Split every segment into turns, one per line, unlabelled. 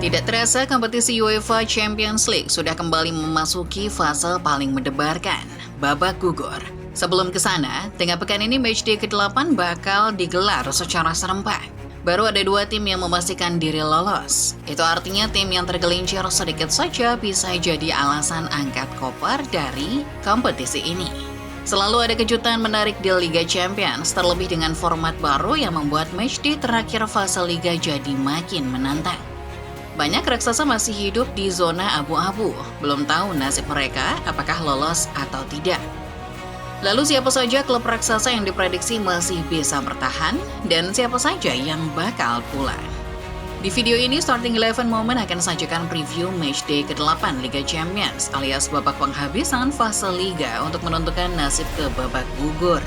Tidak terasa, kompetisi UEFA Champions League sudah kembali memasuki fase paling mendebarkan, babak gugur. Sebelum ke sana, tengah pekan ini matchday ke-8 bakal digelar secara serempak. Baru ada 2 tim yang memastikan diri lolos. Itu artinya tim yang tergelincir sedikit saja bisa jadi alasan angkat koper dari kompetisi ini. Selalu ada kejutan menarik di Liga Champions, terlebih dengan format baru yang membuat matchday terakhir fase Liga jadi makin menantang. Banyak raksasa masih hidup di zona abu-abu, belum tahu nasib mereka apakah lolos atau tidak. Lalu siapa saja klub raksasa yang diprediksi masih bisa bertahan, dan siapa saja yang bakal pulang? Di video ini, Starting 11 Moment akan sajikan preview matchday ke-8 Liga Champions alias babak penghabisan fase Liga untuk menentukan nasib ke babak gugur.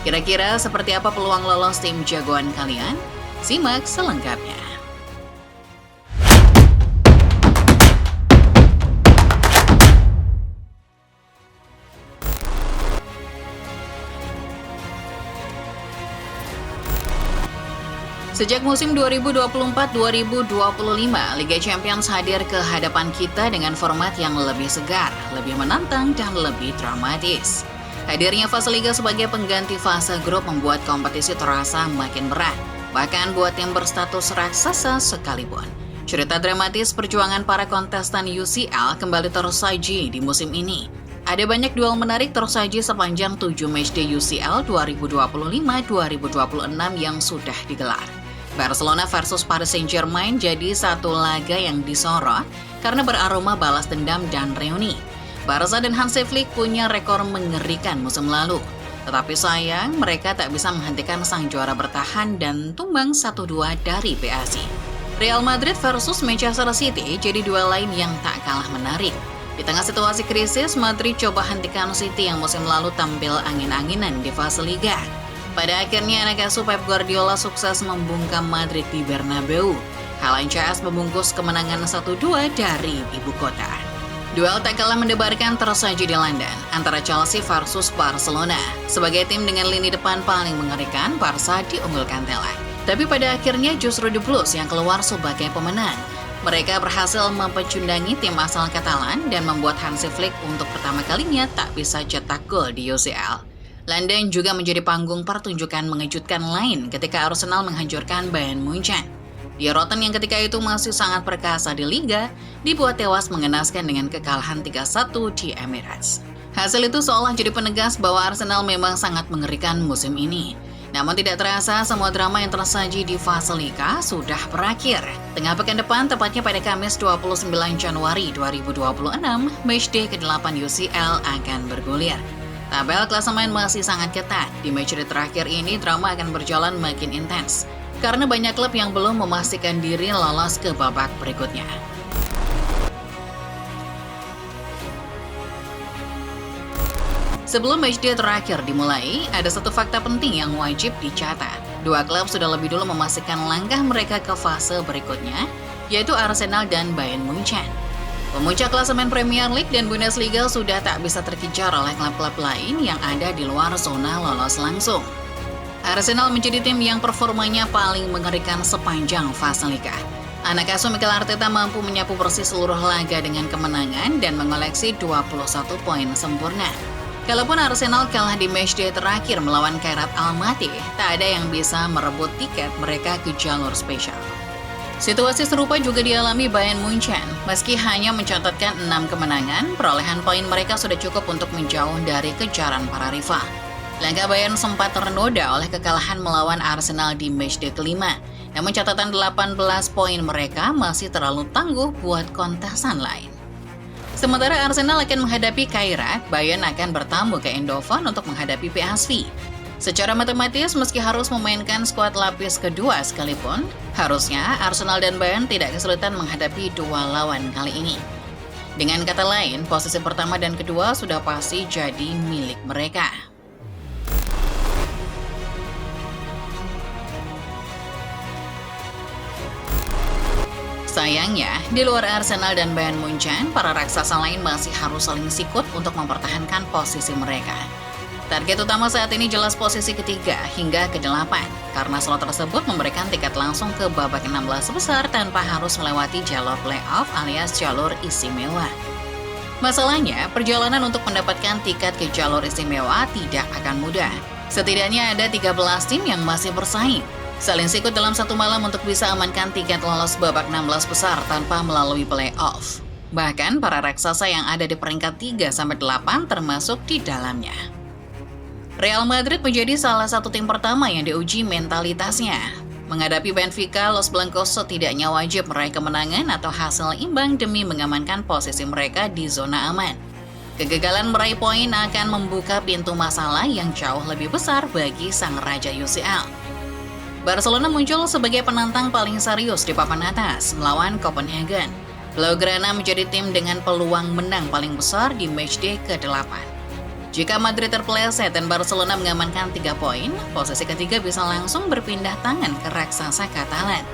Kira-kira seperti apa peluang lolos tim jagoan kalian? Simak selengkapnya. Sejak musim 2024-2025, Liga Champions hadir ke hadapan kita dengan format yang lebih segar, lebih menantang, dan lebih dramatis. Hadirnya fase Liga sebagai pengganti fase grup membuat kompetisi terasa makin berat, bahkan buat tim berstatus raksasa sekalipun. Cerita dramatis perjuangan para kontestan UCL kembali tersaji di musim ini. Ada banyak duel menarik tersaji sepanjang 7 matchday UCL 2025-2026 yang sudah digelar. Barcelona versus Paris Saint-Germain jadi satu laga yang disorot karena beraroma balas dendam dan reuni. Barca dan Hansi Flick punya rekor mengerikan musim lalu. Tetapi sayang, mereka tak bisa menghentikan sang juara bertahan dan tumbang 1-2 dari PSG. Real Madrid versus Manchester City jadi duel lain yang tak kalah menarik. Di tengah situasi krisis, Madrid coba hentikan City yang musim lalu tampil angin-anginan di fase Liga. Pada akhirnya anak asuh Pep Guardiola sukses membungkam Madrid di Bernabeu. Haaland CS membungkus kemenangan 1-2 dari ibu kota. Duel tak kalah mendebarkan tersaji di London antara Chelsea versus Barcelona. Sebagai tim dengan lini depan paling mengerikan, Barca diunggulkan telak. Tapi pada akhirnya justru The Blues yang keluar sebagai pemenang. Mereka berhasil mempecundangi tim asal Katalan dan membuat Hansi Flick untuk pertama kalinya tak bisa cetak gol di UCL. London juga menjadi panggung pertunjukan mengejutkan lain ketika Arsenal menghancurkan Bayern Munchen. Di Rotten yang ketika itu masih sangat perkasa di Liga, dibuat tewas mengenaskan dengan kekalahan 3-1 di Emirates. Hasil itu seolah jadi penegas bahwa Arsenal memang sangat mengerikan musim ini. Namun tidak terasa, semua drama yang tersaji di fase Liga sudah berakhir. Tengah pekan depan, tepatnya pada Kamis 29 Januari 2026, matchday ke-8 UCL akan bergulir. Tabel klasemen masih sangat ketat. Di matchday terakhir ini, drama akan berjalan makin intens. Karena banyak klub yang belum memastikan diri lolos ke babak berikutnya. Sebelum matchday terakhir dimulai, ada satu fakta penting yang wajib dicatat. 2 klub sudah lebih dulu memastikan langkah mereka ke fase berikutnya, yaitu Arsenal dan Bayern Munchen. Pemuncak klasemen Premier League dan Bundesliga sudah tak bisa terkejar oleh klub-klub lain yang ada di luar zona lolos langsung. Arsenal menjadi tim yang performanya paling mengerikan sepanjang fase Liga. Anak asuh Mikel Arteta mampu menyapu bersih seluruh laga dengan kemenangan dan mengoleksi 21 poin sempurna. Kalaupun Arsenal kalah di matchday terakhir melawan Kairat Almaty, tak ada yang bisa merebut tiket mereka ke jalur spesial. Situasi serupa juga dialami Bayern Munchen. Meski hanya mencatatkan 6 kemenangan, perolehan poin mereka sudah cukup untuk menjauh dari kejaran para rival. Langkah Bayern sempat ternoda oleh kekalahan melawan Arsenal di matchday kelima. Namun catatan 18 poin mereka masih terlalu tangguh buat kontestan lain. Sementara Arsenal akan menghadapi Kairat, Bayern akan bertamu ke Eindhoven untuk menghadapi PSV. Secara matematis, meski harus memainkan skuad lapis kedua sekalipun, harusnya Arsenal dan Bayern tidak kesulitan menghadapi dua lawan kali ini. Dengan kata lain, posisi pertama dan kedua sudah pasti jadi milik mereka. Sayangnya, di luar Arsenal dan Bayern Munchen, para raksasa lain masih harus saling sikut untuk mempertahankan posisi mereka. Target utama saat ini jelas posisi ketiga hingga ke-8, karena slot tersebut memberikan tiket langsung ke babak 16 besar tanpa harus melewati jalur playoff alias jalur istimewa. Masalahnya, perjalanan untuk mendapatkan tiket ke jalur istimewa tidak akan mudah. Setidaknya ada 13 tim yang masih bersaing, saling sikut dalam satu malam untuk bisa amankan tiket lolos babak 16 besar tanpa melalui playoff. Bahkan para raksasa yang ada di peringkat 3-8 termasuk di dalamnya. Real Madrid menjadi salah satu tim pertama yang diuji mentalitasnya. Menghadapi Benfica, Los Blancos setidaknya wajib meraih kemenangan atau hasil imbang demi mengamankan posisi mereka di zona aman. Kegagalan meraih poin akan membuka pintu masalah yang jauh lebih besar bagi sang Raja UCL. Barcelona muncul sebagai penantang paling serius di papan atas melawan Copenhagen. Blaugrana menjadi tim dengan peluang menang paling besar di matchday ke-8. Jika Madrid terpeleset dan Barcelona mengamankan 3 poin, posisi ketiga bisa langsung berpindah tangan ke raksasa Katalan.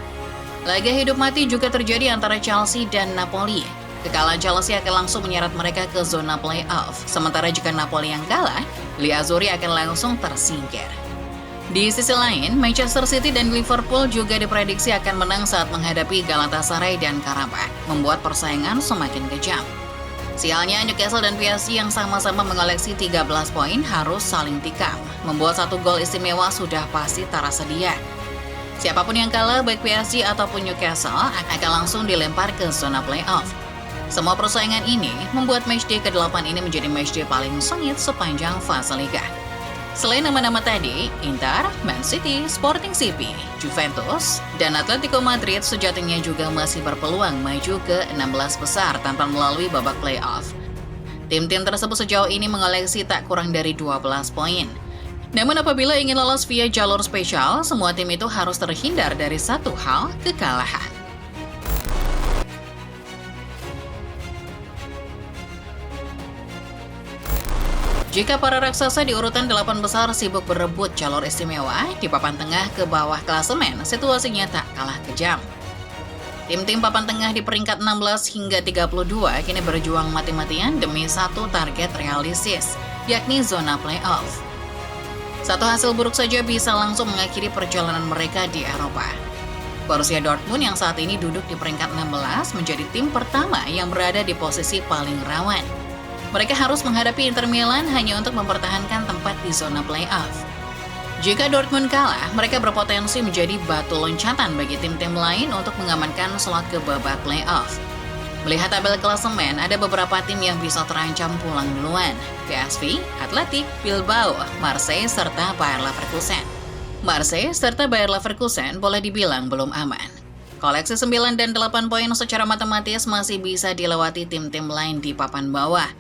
Laga hidup mati juga terjadi antara Chelsea dan Napoli. Kekalahan Chelsea akan langsung menyeret mereka ke zona playoff, sementara jika Napoli yang kalah, Gli Azzurri akan langsung tersingkir. Di sisi lain, Manchester City dan Liverpool juga diprediksi akan menang saat menghadapi Galatasaray dan Karabakh, membuat persaingan semakin kejam. Sialnya, Newcastle dan PSG yang sama-sama mengoleksi 13 poin harus saling tikam. Membuat 1 gol istimewa sudah pasti tak tersedia. Siapapun yang kalah, baik PSG ataupun Newcastle, akan langsung dilempar ke zona playoff. Semua persaingan ini membuat matchday ke-8 ini menjadi matchday paling sengit sepanjang fase Liga. Selain nama-nama tadi, Inter, Man City, Sporting CP, Juventus, dan Atletico Madrid sejatinya juga masih berpeluang maju ke 16 besar tanpa melalui babak playoff. Tim-tim tersebut sejauh ini mengoleksi tak kurang dari 12 poin. Namun apabila ingin lolos via jalur spesial, semua tim itu harus terhindar dari satu hal, kekalahan. Jika para raksasa di urutan 8 besar sibuk berebut jalur istimewa, di papan tengah ke bawah klasemen, situasinya tak kalah kejam. Tim-tim papan tengah di peringkat 16 hingga 32 kini berjuang mati-matian demi satu target realistis, yakni zona playoff. Satu hasil buruk saja bisa langsung mengakhiri perjalanan mereka di Eropa. Borussia Dortmund yang saat ini duduk di peringkat 16 menjadi tim pertama yang berada di posisi paling rawan. Mereka harus menghadapi Inter Milan hanya untuk mempertahankan tempat di zona playoff. Jika Dortmund kalah, mereka berpotensi menjadi batu loncatan bagi tim-tim lain untuk mengamankan slot ke babak playoff. Melihat tabel klasemen, ada beberapa tim yang bisa terancam pulang duluan. PSV, Athletic, Bilbao, Marseille, serta Bayer Leverkusen. Marseille serta Bayer Leverkusen boleh dibilang belum aman. Koleksi 9 dan 8 poin secara matematis masih bisa dilewati tim-tim lain di papan bawah.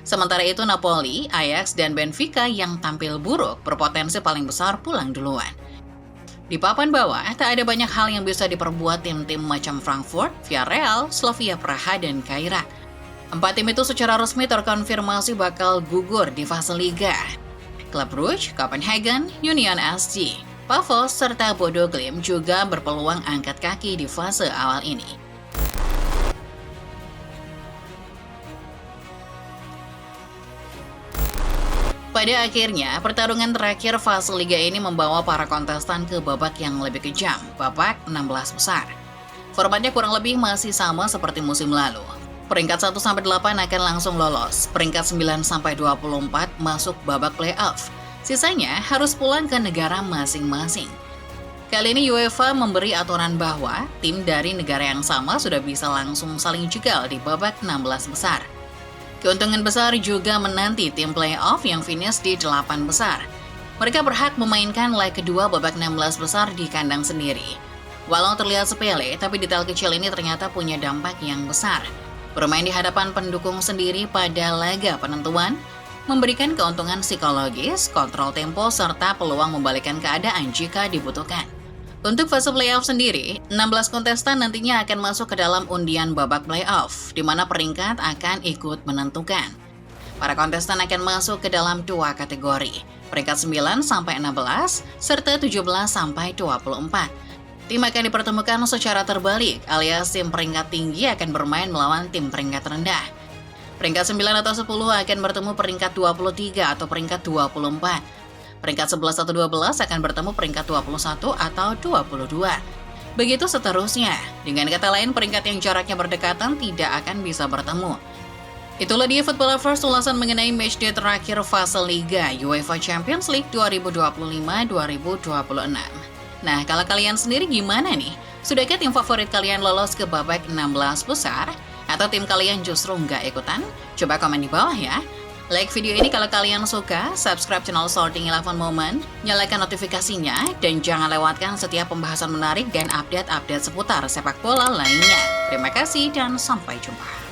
Sementara itu Napoli, Ajax, dan Benfica yang tampil buruk berpotensi paling besar pulang duluan. Di papan bawah, tak ada banyak hal yang bisa diperbuat tim-tim macam Frankfurt, Villarreal, Slavia Praha, dan Kairat. 4 tim itu secara resmi terkonfirmasi bakal gugur di fase Liga. Club Brugge, Copenhagen, Union SG, Pavos, serta Bodo Glimt juga berpeluang angkat kaki di fase awal ini. Pada akhirnya, pertarungan terakhir fase Liga ini membawa para kontestan ke babak yang lebih kejam, babak 16 besar. Formatnya kurang lebih masih sama seperti musim lalu. Peringkat 1-8 akan langsung lolos, peringkat 9-24 masuk babak playoff. Sisanya harus pulang ke negara masing-masing. Kali ini UEFA memberi aturan bahwa tim dari negara yang sama sudah bisa langsung saling jegal di babak 16 besar. Keuntungan besar juga menanti tim playoff yang finish di 8 besar. Mereka berhak memainkan leg kedua babak 16 besar di kandang sendiri. Walau terlihat sepele, tapi detail kecil ini ternyata punya dampak yang besar. Bermain di hadapan pendukung sendiri pada laga penentuan, memberikan keuntungan psikologis, kontrol tempo, serta peluang membalikkan keadaan jika dibutuhkan. Untuk fase playoff sendiri, 16 kontestan nantinya akan masuk ke dalam undian babak playoff, di mana peringkat akan ikut menentukan. Para kontestan akan masuk ke dalam 2 kategori, peringkat 9-16, serta 17-24. Tim akan dipertemukan secara terbalik, alias tim peringkat tinggi akan bermain melawan tim peringkat rendah. Peringkat 9 atau 10 akan bertemu peringkat 23 atau peringkat 24. Peringkat 11 atau 12 akan bertemu peringkat 21 atau 22. Begitu seterusnya. Dengan kata lain, peringkat yang jaraknya berdekatan tidak akan bisa bertemu. Itulah dia Football Lovers ulasan mengenai matchday terakhir fase Liga UEFA Champions League 2025-2026. Nah, kalau kalian sendiri gimana nih? Sudahkah tim favorit kalian lolos ke babak 16 besar? Atau tim kalian justru nggak ikutan? Coba komen di bawah ya. Like video ini kalau kalian suka, subscribe channel Sorting 11 Moment, nyalakan notifikasinya, dan jangan lewatkan setiap pembahasan menarik dan update-update seputar sepak bola lainnya. Terima kasih dan sampai jumpa.